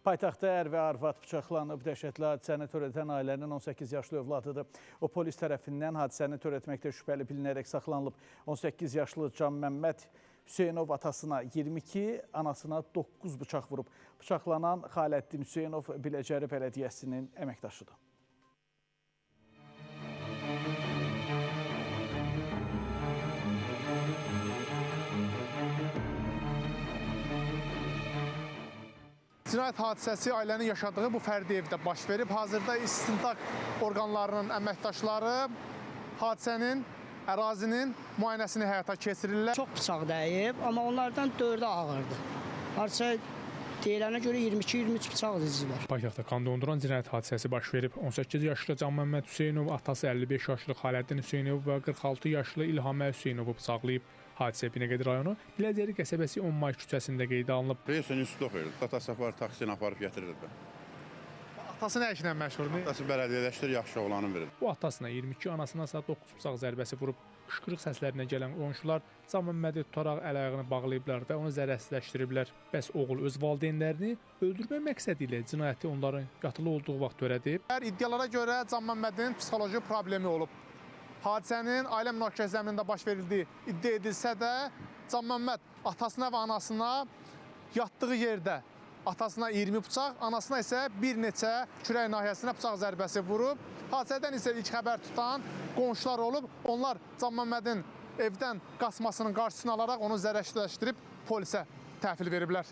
Paytaxtda ər və arvad bıçaqlanıb. Dəhşətli hadisəni törədən ailənin 18 yaşlı övladıdır. O polis tərəfindən hadisəni törətməkdə şübhəli bilinərək saxlanılıb. 18 yaşlı Can Məmməd Hüseynov atasına 22, anasına 9 bıçaq vurub. Bıçaqlanan Xaləddin Hüseynov Biləcəri Bələdiyyəsinin əməkdaşıdır. Cinayət hadisəsi ailənin yaşadığı bu fərdi evdə baş verib. Hazırda istintaq orqanlarının əməkdaşları hadisənin, ərazinin müayinəsini həyata keçirirlər. Çox bıçaq dəyib, amma onlardan 4-ü ağırdı. Hadisə deyilənə görə 22-23 bıçaq dizilər. Paytaxtda qan donduran cinayət hadisəsi baş verib. 18 yaşlı Can Məmməd Hüseynov, atası 55 yaşlı Xaləddin Hüseynov və 46 yaşlı İlhamə Hüseynovu bıçaqlayıb. Hadisə Binəqədi rayonu Biləcəri qəsəbəsi 10 may küçəsində qeydə alınıb. Reyson institutu oxuyurdu. Atası var, taksini aparıb gətirirdi. Atası nə işlə məşğuldur? Atası bələdiyyələşdir, yaxşı oğlanı verir. O atasına 22, anasına isə 9 bıçaq zərbəsi vurub. Qışqırıq səslərinə gələn qonşular Can Məmmədi tutaraq əl-ayağını bağlayıblar və onu zərərsizləşdiriblər. Bəs oğul öz valideynlərini öldürmək məqsədi ilə cinayəti onların yatılı olduğu vaxt törədib. İddialara görə Can Məmmədin psixoloji problemi olub. Hadisənin ailə münaqişəsi zəminində baş verildiyi iddia edilsə də, Can Məmməd atasına və anasına yatdığı yerdə atasına 20 bıçaq, anasına isə bir neçə kürək nahiyəsinə bıçaq zərbəsi vurub. Hadisədən isə ilk xəbər tutan qonşular olub. Onlar Can Məmmədin evdən qaçmasının qarşısını alaraq onu zərərsizləşdirib polisə təhvil veriblər.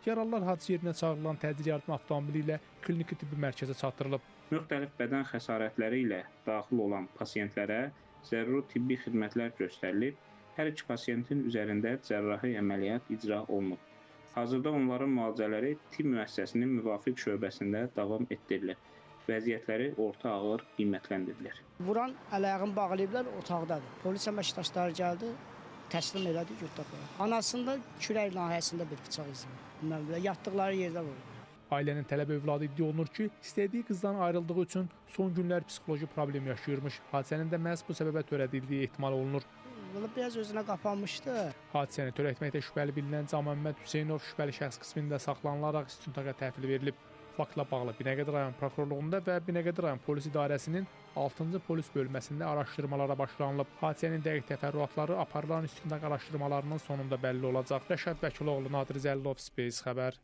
Yaralılar hadisə yerinə çağırılan təcili yardım avtomobili ilə kliniki tibbi mərkəzə çatdırılıb. Müxtəlif bədən xəsarətləri ilə daxil olan pasiyentlərə zəruri tibbi xidmətlər göstərilib. Hər iki pasiyentin üzərində cərrahi əməliyyat icra olunub. Hazırda onların müalicələri tibb müəssisəsinin müvafiq şöbəsində davam etdirilir. Vəziyyətləri orta ağır qiymətləndirilir. Vuran əl-ayağını bağlayıblar, otaqdadır. Polis əməkdaşları gəldi, təslim elədi, götürdülər. Anasında kürək nahiyəsində bir bıçaq izi var. Yatdıqları yerdə vurdu. Ailənin tələb övladı iddia olunur ki, istədiyi qızdan ayrıldığı üçün son günlər psixoloji problem yaşayırmış. Hadisənin də məhz bu səbəbə törədildiyi ehtimal olunur. Biraz özünə qapanmışdı. Hadisəni törətməkdə şübhəli bilinən Can Məmməd Hüseynov şübhəli şəxs qismində saxlanılaraq istintaqa təhvil verilib. Faktla bağlı Binəqədi rayon prokurorluğunda və Binəqədi rayon polis idarəsinin 6-cı polis bölməsində araşdırmalara başlanılıb. Hadisənin dəqiq təfərrüatları aparılan istintaq araşdırmalarının sonunda bəlli olacaq. Rəşad Vəkiloğlu, Nadir Zəllov, Space xəbər.